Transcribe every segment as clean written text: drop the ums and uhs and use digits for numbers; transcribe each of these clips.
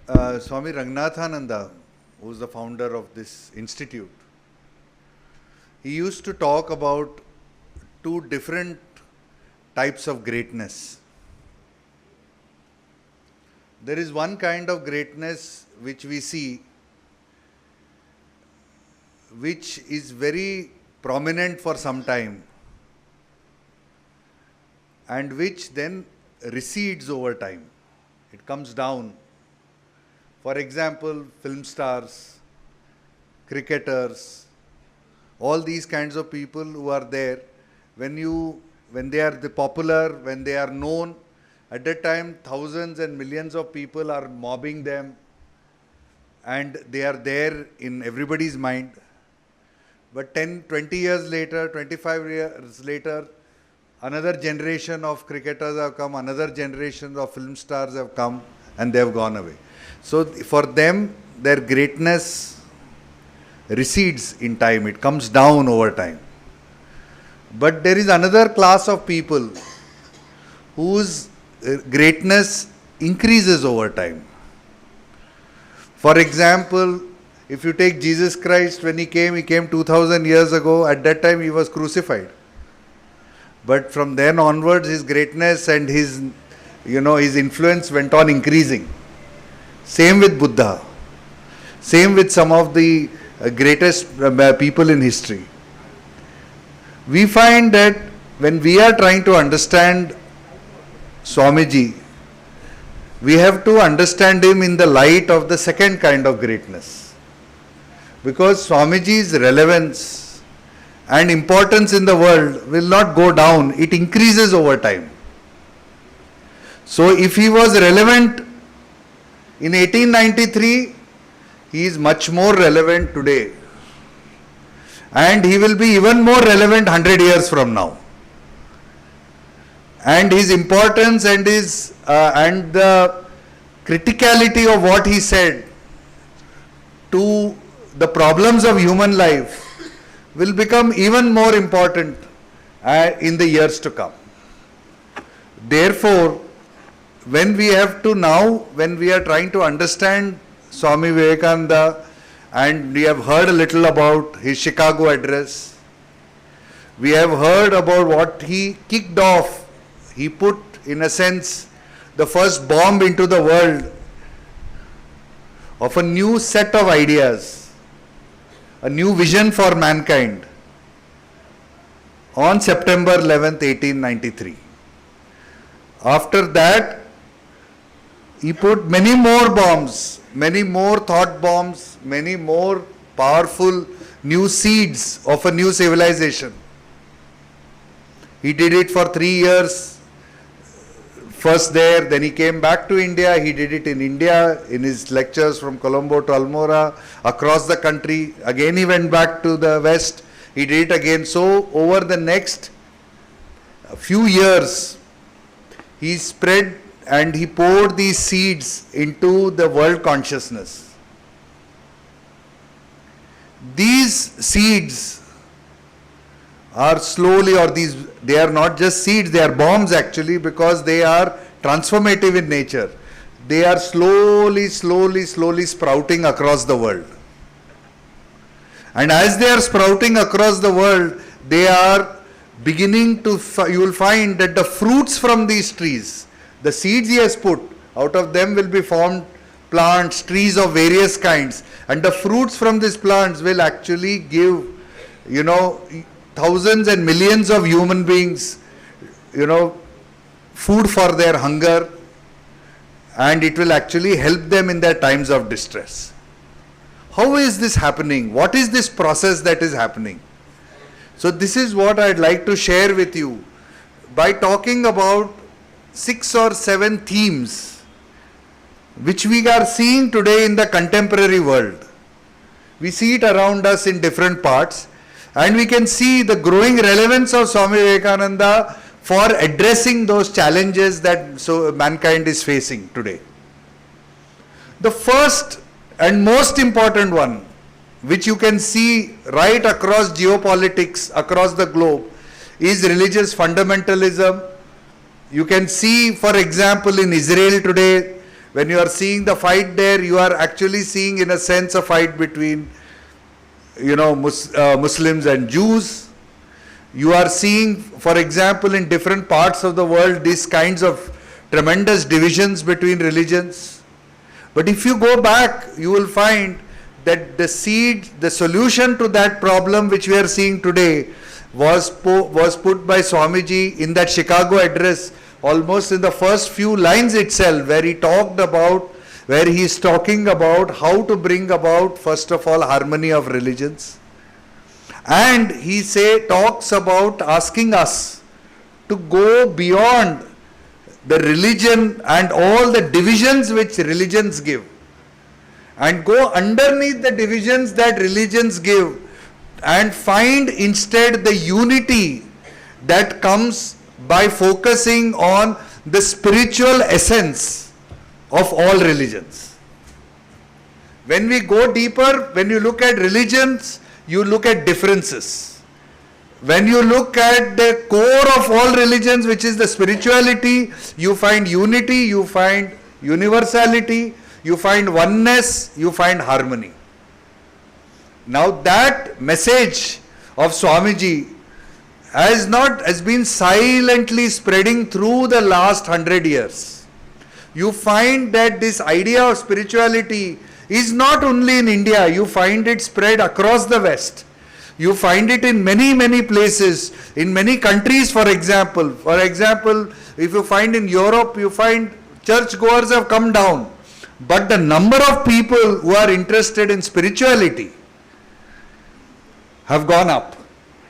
Swami Ranganathananda, who is the founder of this institute, he used to talk about two different types of greatness. There is one kind of greatness which we see, which is very prominent for some time and which then recedes over time. It comes down. For example, film stars, cricketers, all these kinds of people who are there, when they are the popular, when they are known, at that time thousands and millions of people are mobbing them and they are there in everybody's mind. But 10, 20 years later, 25 years later, another generation of cricketers have come, another generation of film stars have come and they have gone away. So for them, their greatness recedes in time, it comes down over time. But there is another class of people whose greatness increases over time. For example, if you take Jesus Christ, when he came 2000 years ago. At that time he was crucified. But from then onwards his greatness and his influence went on increasing. Same with Buddha. Same with some of the greatest people in history. We find that when we are trying to understand Swamiji, we have to understand him in the light of the second kind of greatness. Because Swamiji's relevance and importance in the world will not go down, it increases over time. So if he was relevant in 1893, he is much more relevant today. And he will be even more relevant 100 years from now. And his importance and the criticality of what he said to the problems of human life will become even more important in the years to come. Therefore, when we are trying to understand Swami Vivekananda, and we have heard a little about his Chicago address, we have heard about what he kicked off. He put, in a sense, the first bomb into the world of a new set of ideas, a new vision for mankind on September 11th, 1893. After that, he put many more bombs, many more thought bombs, many more powerful new seeds of a new civilization. He did it for 3 years. First there, then he came back to India. He did it in India, in his lectures from Colombo to Almora, across the country. Again he went back to the West. He did it again. So over the next few years, he spread and he poured these seeds into the world consciousness. These seeds are slowly, they are not just seeds, they are bombs actually, because they are transformative in nature. They are slowly sprouting across the world. And as they are sprouting across the world, they are beginning to, you will find that the fruits from these trees, the seeds he has put, out of them will be formed plants, trees of various kinds. And the fruits from these plants will actually give, thousands and millions of human beings, food for their hunger, and it will actually help them in their times of distress. How is this happening? What is this process that is happening? So this is what I'd like to share with you by talking about 6 or 7 themes which we are seeing today in the contemporary world. We see it around us in different parts. And we can see the growing relevance of Swami Vivekananda for addressing those challenges that mankind is facing today. The first and most important one, which you can see right across geopolitics, across the globe, is religious fundamentalism. You can see, for example, in Israel today, When you are seeing the fight there, you are actually seeing in a sense a fight between, Muslims and Jews. You are seeing, for example, in different parts of the world, these kinds of tremendous divisions between religions. But if you go back, you will find that the solution to that problem which we are seeing today was put by Swamiji in that Chicago address, almost in the first few lines itself, where he is talking about how to bring about, first of all, harmony of religions. And he talks about asking us to go beyond the religion and all the divisions which religions give, and go underneath the divisions that religions give, and find instead the unity that comes by focusing on the spiritual essence of all religions. When we go deeper, when you look at religions, you look at differences. When you look at the core of all religions, which is the spirituality, you find unity, you find universality, you find oneness, you find harmony. Now that message of Swamiji has been silently spreading through the last 100 years. You find that this idea of spirituality is not only in India, you find it spread across the West. You find it in many, many places, in many countries, for example. For example, if you find in Europe, you find churchgoers have come down. But the number of people who are interested in spirituality have gone up.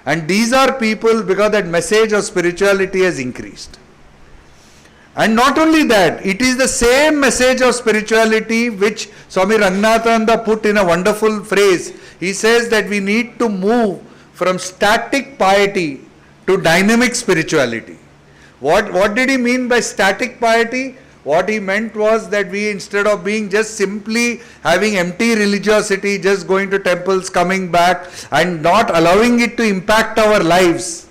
And these are people because that message of spirituality has increased. And not only that, it is the same message of spirituality which Swami Ranganathananda put in a wonderful phrase. He says that we need to move from static piety to dynamic spirituality. What did he mean by static piety? What he meant was that we, instead of being just simply having empty religiosity, just going to temples, coming back and not allowing it to impact our lives,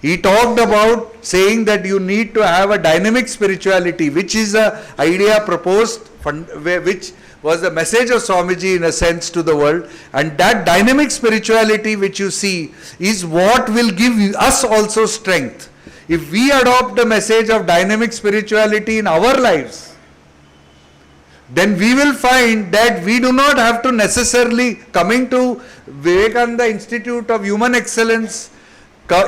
he talked about saying that you need to have a dynamic spirituality, which is an idea proposed, which was the message of Swamiji in a sense to the world. And that dynamic spirituality which you see is what will give us also strength. If we adopt the message of dynamic spirituality in our lives, then we will find that we do not have to necessarily, coming to Vivekananda Institute of Human Excellence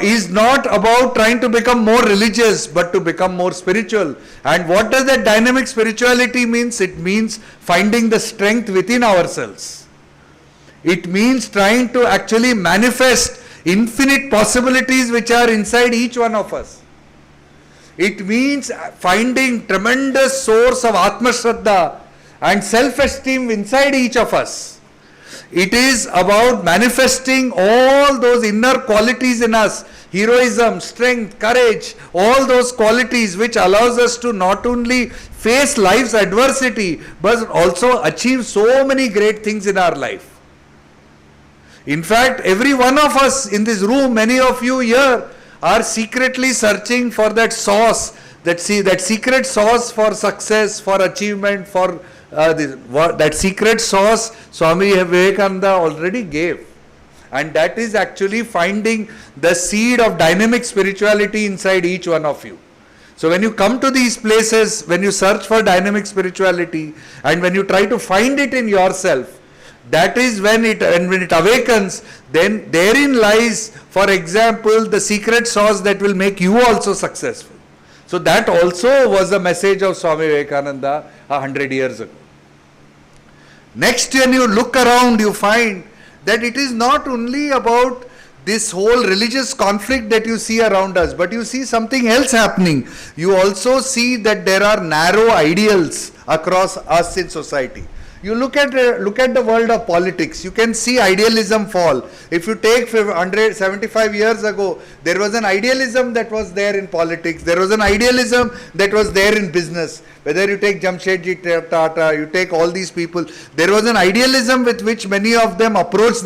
is not about trying to become more religious, but to become more spiritual. And what does that dynamic spirituality means? It means finding the strength within ourselves. It means trying to actually manifest infinite possibilities which are inside each one of us. It means finding tremendous source of Atma Shraddha and self-esteem inside each of us. It is about manifesting all those inner qualities in us, heroism, strength, courage, all those qualities which allows us to not only face life's adversity, but also achieve so many great things in our life. In fact, every one of us in this room, many of you here, are secretly searching for that sauce, that secret sauce for success, for achievement, for that secret sauce Swami Vivekananda already gave. And that is actually finding the seed of dynamic spirituality inside each one of you. So when you come to these places, when you search for dynamic spirituality and when you try to find it in yourself, that is when it awakens, then therein lies, for example, the secret sauce that will make you also successful. So that also was the message of Swami Vivekananda 100 years ago. Next, when you look around, you find that it is not only about this whole religious conflict that you see around us, but you see something else happening. You also see that there are narrow ideals across us in society. You look at the world of politics, you can see idealism fall. If you take 175 years ago, there was an idealism that was there in politics, there was an idealism that was there in business. Whether you take Jamshedji Tata, you take all these people, there was an idealism with which many of them approached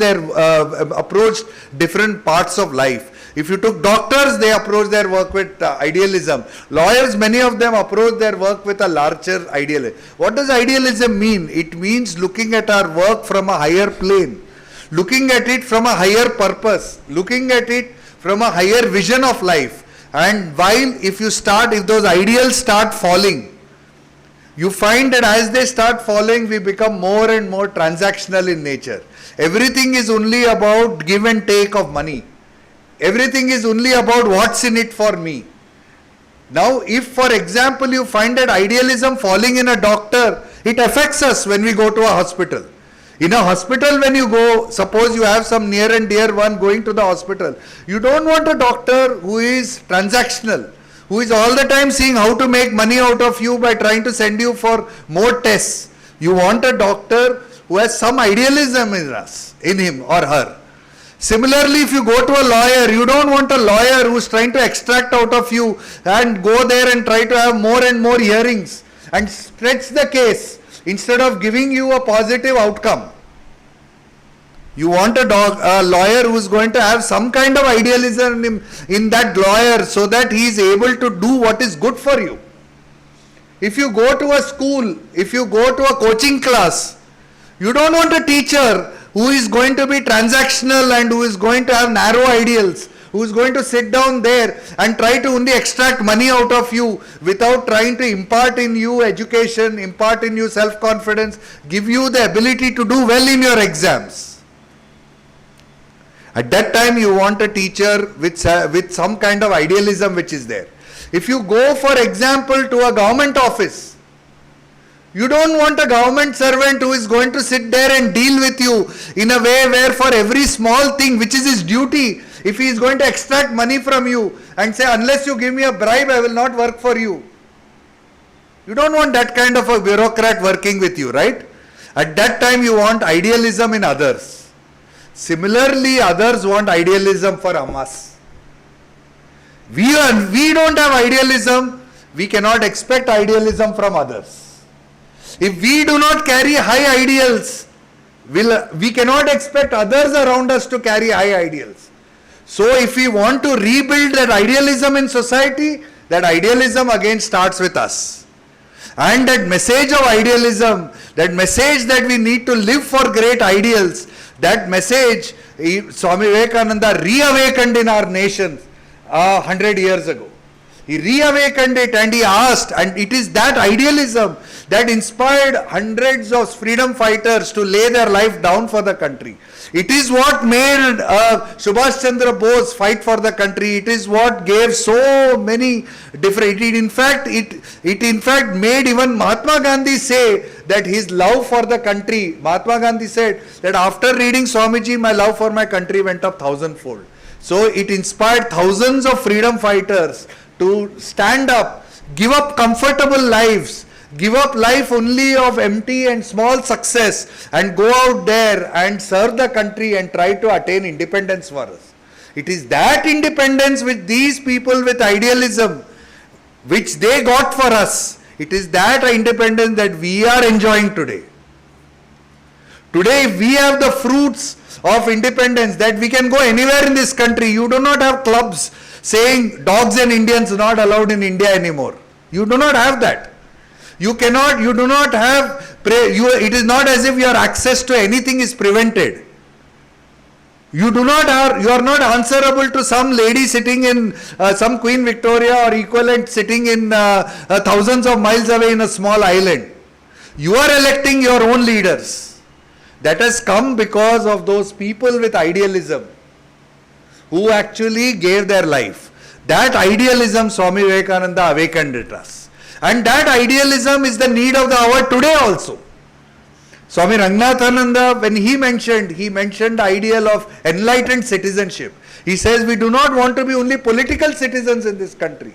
different parts of life. If you took doctors, they approach their work with idealism. Lawyers, many of them approach their work with a larger idealism. What does idealism mean? It means looking at our work from a higher plane, looking at it from a higher purpose, looking at it from a higher vision of life. And while if those ideals start falling, you find that as they start falling, we become more and more transactional in nature. Everything is only about give and take of money. Everything is only about what's in it for me. Now, if for example you find that idealism falling in a doctor, it affects us when we go to a hospital. In a hospital, when you go, suppose you have some near and dear one going to the hospital, you don't want a doctor who is transactional, who is all the time seeing how to make money out of you by trying to send you for more tests. You want a doctor who has some idealism in him or her. Similarly, if you go to a lawyer, you don't want a lawyer who is trying to extract out of you and go there and try to have more and more hearings and stretch the case instead of giving you a positive outcome. You want a lawyer who is going to have some kind of idealism in that lawyer so that he is able to do what is good for you. If you go to a school, if you go to a coaching class, you don't want a teacher who is going to be transactional and who is going to have narrow ideals, who is going to sit down there and try to only extract money out of you without trying to impart in you education, impart in you self-confidence, give you the ability to do well in your exams. At that time you want a teacher with some kind of idealism which is there. If you go, for example, to a government office, you don't want a government servant who is going to sit there and deal with you in a way where for every small thing which is his duty, if he is going to extract money from you and say, unless you give me a bribe, I will not work for you. You don't want that kind of a bureaucrat working with you, right? At that time you want idealism in others. Similarly, others want idealism for us. We don't have idealism, we cannot expect idealism from others. If we do not carry high ideals, we cannot expect others around us to carry high ideals. So if we want to rebuild that idealism in society, that idealism again starts with us. And that message of idealism, that message that we need to live for great ideals, that message Swami Vivekananda reawakened in our nation 100 years ago. He reawakened it and he asked, and it is that idealism that inspired hundreds of freedom fighters to lay their life down for the country. It is what made Subhash Chandra Bose fight for the country. It is what gave so many different, it in fact made even Mahatma Gandhi say that his love for the country, Mahatma Gandhi said that after reading Swamiji, my love for my country went up 1,000-fold. So it inspired thousands of freedom fighters to stand up, give up comfortable lives, give up life only of empty and small success and go out there and serve the country and try to attain independence for us. It is that independence which these people with idealism, which they got for us, it is that independence that we are enjoying today. Today we have the fruits of independence that we can go anywhere in this country. You do not have clubs saying dogs and Indians are not allowed in India anymore. You do not have that. You do not have, it is not as if your access to anything is prevented. You are not answerable to some lady sitting in some Queen Victoria or equivalent sitting in thousands of miles away in a small island. You are electing your own leaders. That has come because of those people with idealism who actually gave their life. That idealism Swami Vivekananda awakened in us. And that idealism is the need of the hour today also. Swami Ranganathananda, when he mentioned the ideal of enlightened citizenship. He says we do not want to be only political citizens in this country.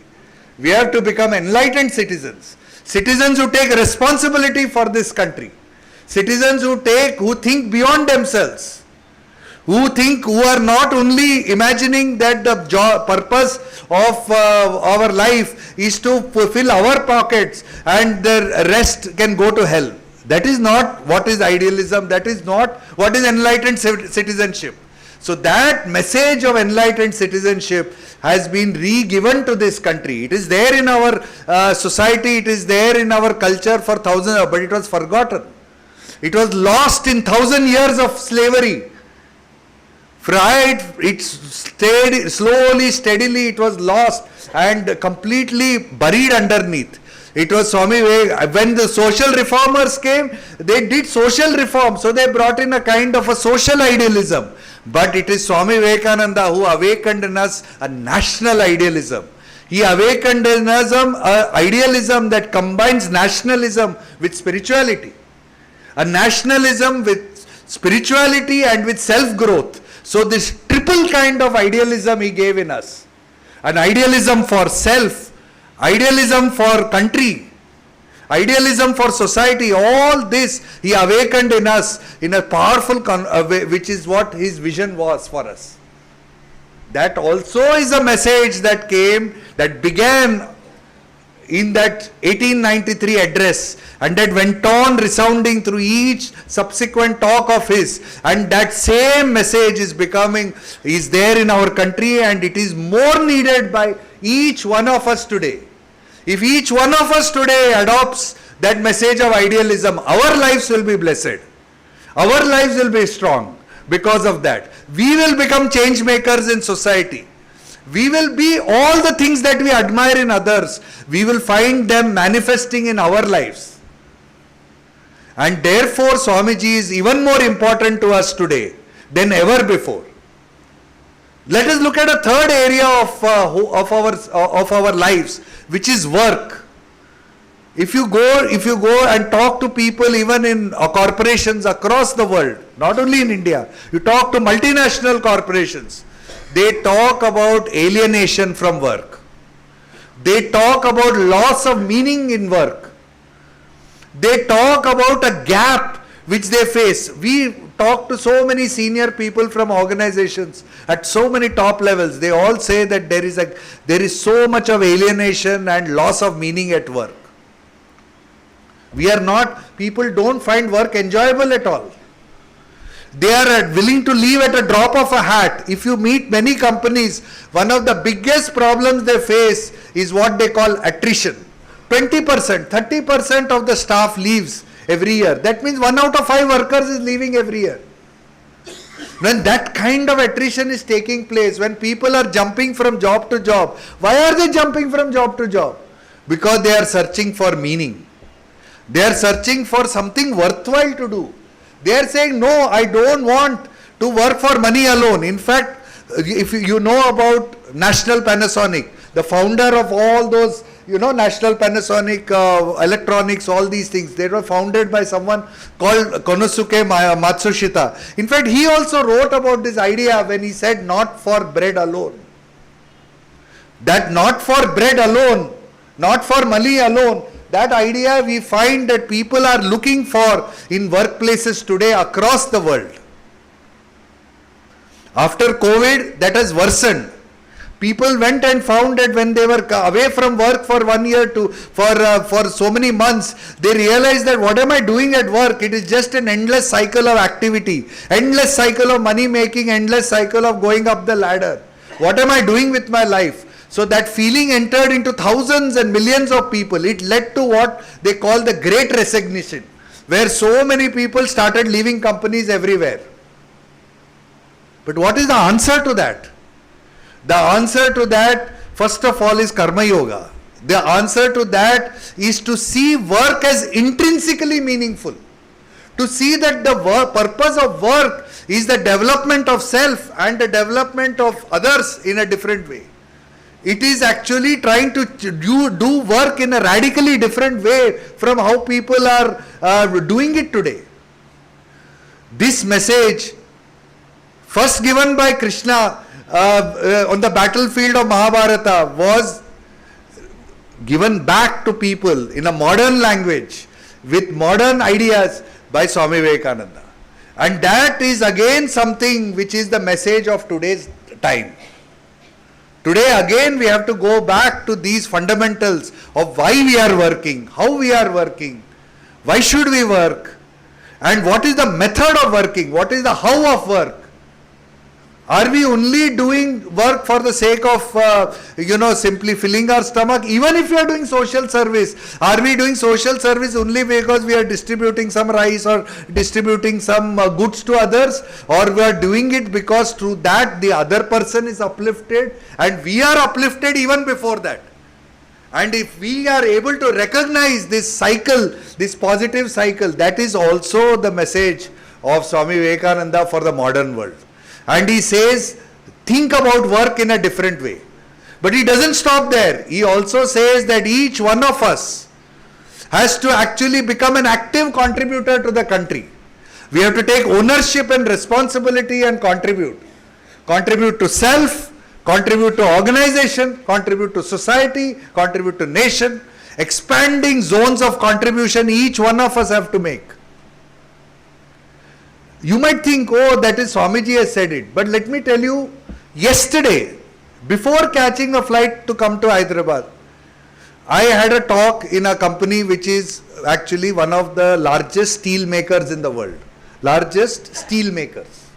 We have to become enlightened citizens. Citizens who take responsibility for this country. Citizens who think beyond themselves. Who are not only imagining that the purpose of our life is to fulfill our pockets and the rest can go to hell. That is not what is idealism. That is not what is enlightened citizenship. So that message of enlightened citizenship has been re-given to this country. It is there in our society, it is there in our culture for thousands, but it was forgotten. It was lost in 1,000 years of slavery. It stayed slowly, steadily, it was lost and completely buried underneath. It was Swami Vivekananda. When the social reformers came, they did social reform. So they brought in a kind of a social idealism. But it is Swami Vivekananda who awakened in us a national idealism. He awakened in us an idealism that combines nationalism with spirituality. A nationalism with spirituality and with self-growth. So this triple kind of idealism he gave in us. An idealism for self, idealism for country, idealism for society, all this he awakened in us in a powerful way, which is what his vision was for us. That also is a message that came, that began in that 1893 address, and that went on resounding through each subsequent talk of his, and that same message is there in our country, and it is more needed by each one of us today. If each one of us today adopts that message of idealism, our lives will be blessed. Our lives will be strong because of that. We will become change makers in society. We will be all the things that we admire in others. We will find them manifesting in our lives. And therefore Swamiji is even more important to us today than ever before. Let us look at a third area of our lives, which is work. If you go and talk to people even in corporations across the world, not only in India, you talk to multinational corporations, they talk about alienation from work. They talk about loss of meaning in work. They talk about a gap which they face. We talk to so many senior people from organizations at so many top levels. They all say that there is so much of alienation and loss of meaning at work. People don't find work enjoyable at all. They are willing to leave at a drop of a hat. If you meet many companies, one of the biggest problems they face is what they call attrition. 20%, 30% of the staff leaves every year. That means 1 out of 5 workers is leaving every year. When that kind of attrition is taking place, when people are jumping from job to job, why are they jumping from job to job? Because they are searching for meaning. They are searching for something worthwhile to do. They are saying, no, I don't want to work for money alone. In fact, if you know about National Panasonic, the founder of all those, National Panasonic electronics, all these things, they were founded by someone called Konosuke Matsushita. In fact, he also wrote about this idea when he said, not for bread alone. That not for bread alone, not for money alone, that idea we find that people are looking for in workplaces today across the world. After COVID, that has worsened. People went and found that when they were away from work for 1 year for so many months, they realized that what am I doing at work? It is just an endless cycle of activity, endless cycle of money making, endless cycle of going up the ladder. What am I doing with my life? So that feeling entered into thousands and millions of people. It led to what they call the Great Resignation, where so many people started leaving companies everywhere. But what is the answer to that? The answer to that, first of all, is Karma Yoga. The answer to that is to see work as intrinsically meaningful. To see that the purpose of work is the development of self and the development of others in a different way. It is actually trying to do work in a radically different way from how people are doing it today. This message, first given by Krishna on the battlefield of Mahabharata, was given back to people in a modern language with modern ideas by Swami Vivekananda. And that is again something which is the message of today's time. Today again we have to go back to these fundamentals of why we are working, how we are working, why should we work, and what is the method of working, what is the how of work. Are we only doing work for the sake of, simply filling our stomach? Even if we are doing social service, are we doing social service only because we are distributing some rice or distributing some goods to others? Or we are doing it because through that the other person is uplifted and we are uplifted even before that? And if we are able to recognize this cycle, this positive cycle, that is also the message of Swami Vivekananda for the modern world. And he says, think about work in a different way. But he doesn't stop there. He also says that each one of us has to actually become an active contributor to the country. We have to take ownership and responsibility and contribute. Contribute to self, contribute to organization, contribute to society, contribute to nation. Expanding zones of contribution each one of us have to make. You might think, oh, that is Swamiji has said it. But let me tell you, yesterday, before catching a flight to come to Hyderabad, I had a talk in a company which is actually one of the largest steel makers in the world. Largest steel makers.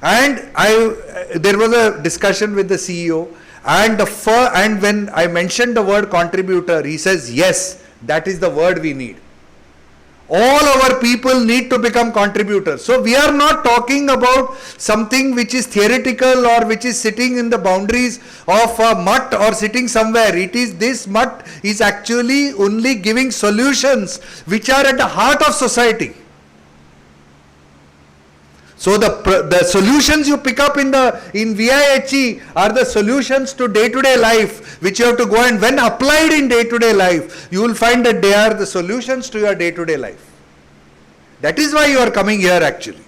And there was a discussion with the CEO, and when I mentioned the word contributor, he says, yes, that is the word we need. All our people need to become contributors. So we are not talking about something which is theoretical or which is sitting in the boundaries of a mutt or sitting somewhere. It is this mutt is actually only giving solutions which are at the heart of society. So the solutions you pick up in VIHE are the solutions to day-to-day life, which you have to go, and when applied in day-to-day life, you will find that they are the solutions to your day-to-day life. That is why you are coming here actually.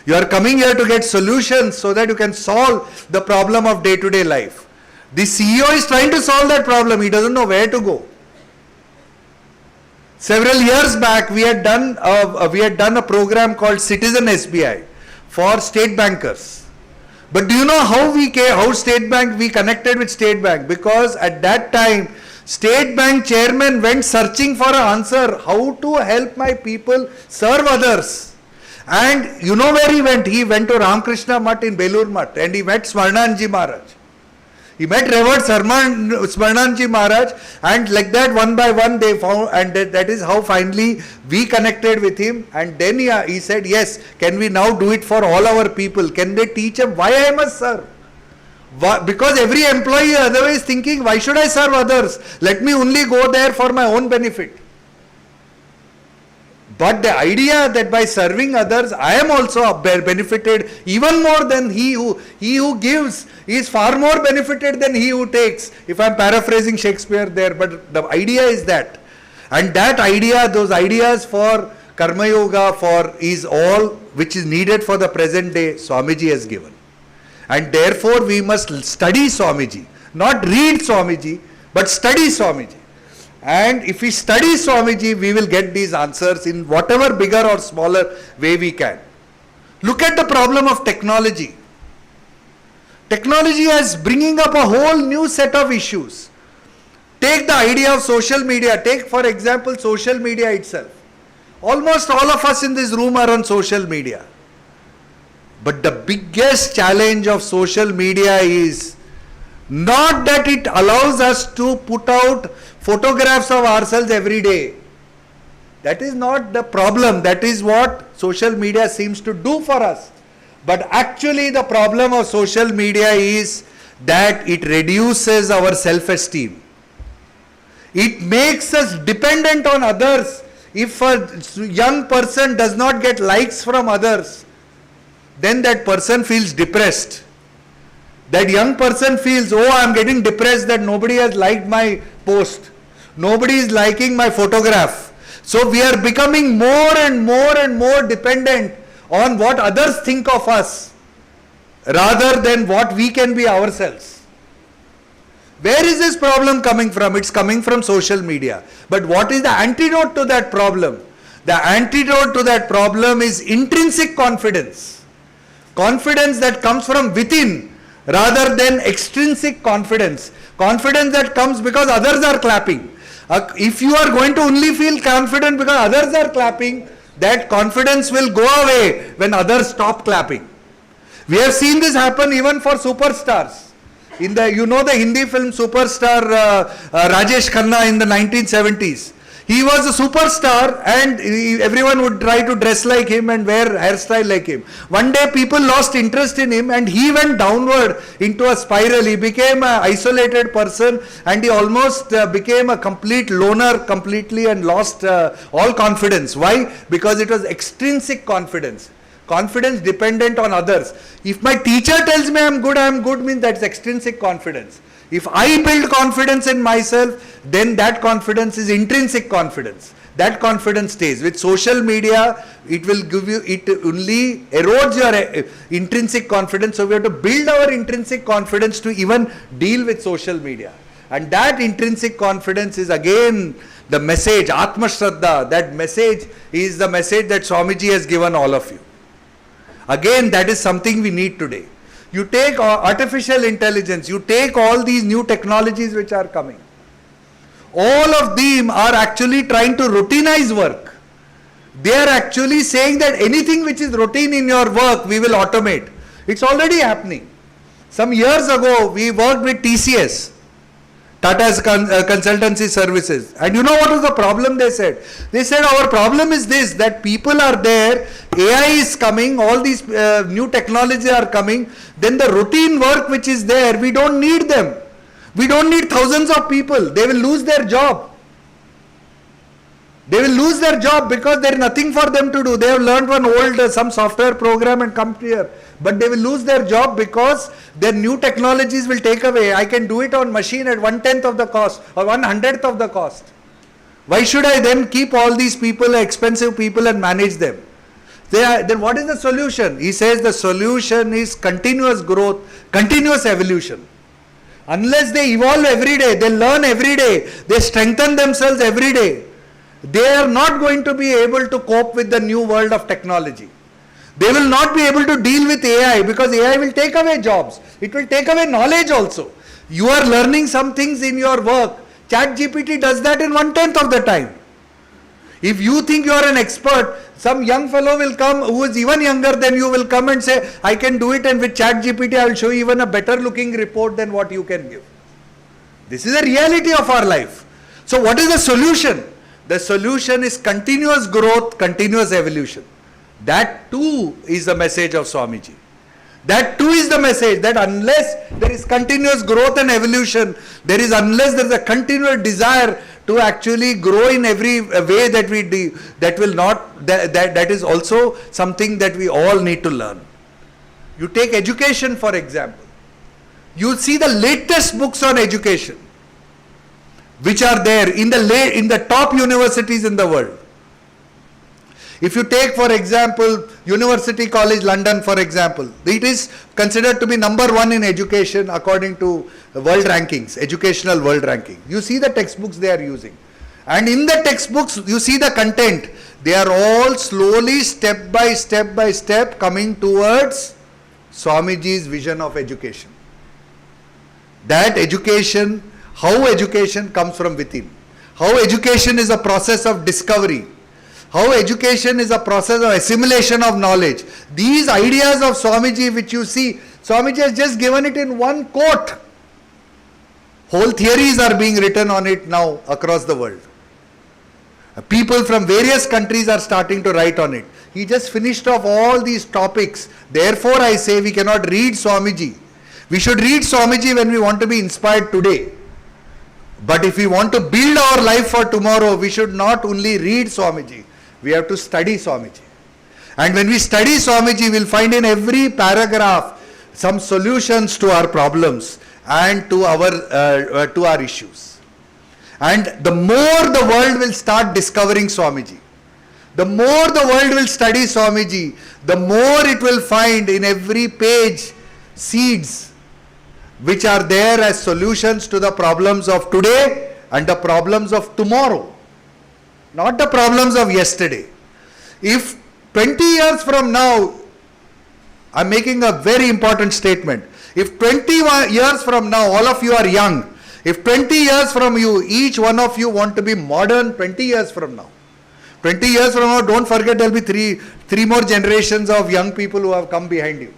You are coming here to get solutions so that you can solve the problem of day-to-day life. The CEO is trying to solve that problem. He doesn't know where to go. Several years back, we had done a program called Citizen SBI for state bankers. But do you know how we connected with State Bank? Because at that time, State Bank chairman went searching for an answer, how to help my people serve others. And you know where he went? He went to Ramakrishna Mutt in Belur Mutt, and he met Smarnanji Maharaj. He met Revered Smarnanji Maharaj, and like that one by one they found, and that is how finally we connected with him. And then he said, yes, can we now do it for all our people? Can they teach him why I must serve? Because every employee otherwise thinking, why should I serve others? Let me only go there for my own benefit. But the idea that by serving others, I am also benefited even more than he who gives is far more benefited than he who takes. If I am paraphrasing Shakespeare there, but the idea is that. And that idea, those ideas for Karma Yoga, is all which is needed for the present day, Swamiji has given. And therefore we must study Swamiji, not read Swamiji, but study Swamiji. And if we study Swamiji, we will get these answers in whatever bigger or smaller way we can. Look at the problem of technology. Technology is bringing up a whole new set of issues. Take the idea of social media. Take, for example, social media itself. Almost all of us in this room are on social media. But the biggest challenge of social media is not that it allows us to put out photographs of ourselves every day. That is not the problem. That is what social media seems to do for us. But actually the problem of social media is that it reduces our self-esteem. It makes us dependent on others. If a young person does not get likes from others, then that person feels depressed. That young person feels, oh, I am getting depressed that nobody has liked my post. Nobody is liking my photograph. So we are becoming more and more and more dependent on what others think of us rather than what we can be ourselves. Where is this problem coming from? It's coming from social media. But what is the antidote to that problem? The antidote to that problem is intrinsic confidence. Confidence that comes from within rather than extrinsic confidence. Confidence that comes because others are clapping. If you are going to only feel confident because others are clapping, that confidence will go away when others stop clapping. We have seen this happen even for superstars. In the, you know, the Hindi film superstar Rajesh Khanna in the 1970s. He was a superstar and everyone would try to dress like him and wear hairstyle like him. One day people lost interest in him and he went downward into a spiral. He became an isolated person and he almost became a complete loner completely and lost all confidence. Why? Because it was extrinsic confidence. Confidence dependent on others. If my teacher tells me I am good means that's extrinsic confidence. If I build confidence in myself, then that confidence is intrinsic confidence. That confidence stays. With social media, it will give you, it only erodes your intrinsic confidence. So we have to build our intrinsic confidence to even deal with social media. And that intrinsic confidence is again the message, Atma Shraddha. That message is the message that Swamiji has given all of you. Again, that is something we need today. You take artificial intelligence, you take all these new technologies which are coming. All of them are actually trying to routinize work. They are actually saying that anything which is routine in your work, we will automate. It's already happening. Some years ago, we worked with TCS, Tata's consultancy services. And you know what was the problem they said? They said our problem is this, that people are there, AI is coming, all these new technologies are coming, then the routine work which is there, we don't need them. We don't need thousands of people. They will lose their job. They will lose their job because there is nothing for them to do. They have learned one old some software program and come here. But they will lose their job because their new technologies will take away. I can do it on machine at 1/10 of the cost or 1/100th of the cost. Why should I then keep all these people, expensive people, and manage them? Then what is the solution? He says the solution is continuous growth, continuous evolution. Unless they evolve every day, they learn every day, they strengthen themselves every day, they are not going to be able to cope with the new world of technology. They will not be able to deal with AI because AI will take away jobs. It will take away knowledge also. You are learning some things in your work. ChatGPT does that in 1/10 of the time. If you think you are an expert, some young fellow will come who is even younger than you will come and say, I can do it, and with ChatGPT I will show you even a better looking report than what you can give. This is the reality of our life. So what is the solution? The solution is continuous growth, continuous evolution. That too is the message of Swamiji. That too is the message that unless there is continuous growth and evolution, unless there is a continuous desire to actually grow in every way that we do, that is also something that we all need to learn. You take education for example. You see the latest books on education which are there in the top universities in the world. If you take for example University College London for example, it is considered to be #1 in education according to world rankings, educational world ranking. You see the textbooks they are using, and in the textbooks you see the content. They are all slowly step by step coming towards Swamiji's vision of education. That education, how education comes from within, how education is a process of discovery, how education is a process of assimilation of knowledge. These ideas of Swamiji which you see, Swamiji has just given it in one quote. Whole theories are being written on it now across the world. People from various countries are starting to write on it. He just finished off all these topics. Therefore I say we cannot read Swamiji. We should read Swamiji when we want to be inspired today. But if we want to build our life for tomorrow, we should not only read Swamiji. We have to study Swamiji. And when we study Swamiji, we will find in every paragraph some solutions to our problems and to our issues. And the more the world will start discovering Swamiji, the more the world will study Swamiji, the more it will find in every page seeds which are there as solutions to the problems of today and the problems of tomorrow. Not the problems of yesterday. If 20 years from now, I am making a very important statement. If 20 years from now, all of you are young, if 20 years from you, each one of you want to be modern 20 years from now. 20 years from now, don't forget there will be three more generations of young people who have come behind you.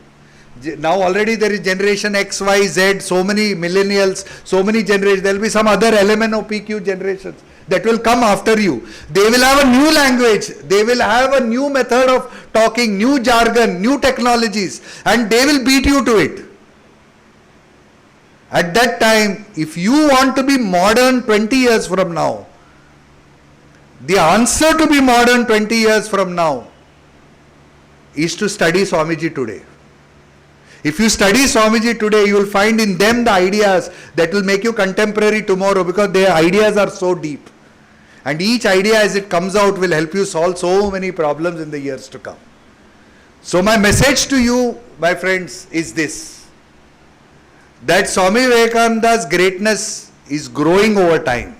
Now already there is generation X, Y, Z, so many millennials, so many generations. There will be some other LMNOPQ generations that will come after you. They will have a new language. They will have a new method of talking, new jargon, new technologies, and they will beat you to it. At that time, if you want to be modern 20 years from now, the answer to be modern 20 years from now is to study Swamiji today. If you study Swamiji today, you will find in them the ideas that will make you contemporary tomorrow, because their ideas are so deep. And each idea as it comes out will help you solve so many problems in the years to come. So my message to you, my friends, is this: that Swami Vivekananda's greatness is growing over time.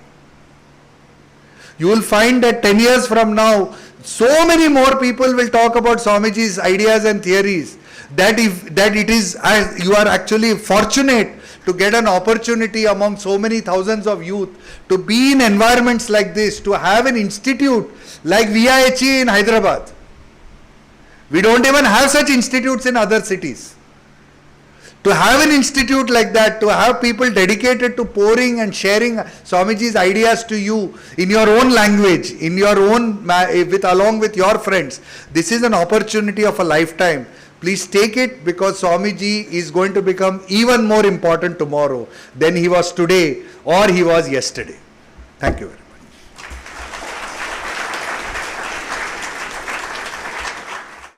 You will find that 10 years from now, so many more people will talk about Swamiji's ideas and theories, that it is, you are actually fortunate to get an opportunity among so many thousands of youth to be in environments like this, to have an institute like VIHE in Hyderabad. We don't even have such institutes in other cities. To have an institute like that, to have people dedicated to pouring and sharing Swamiji's ideas to you in your own language, in your own, along with your friends, this is an opportunity of a lifetime. Please take it, because Swamiji is going to become even more important tomorrow than he was today or he was yesterday. Thank you very much.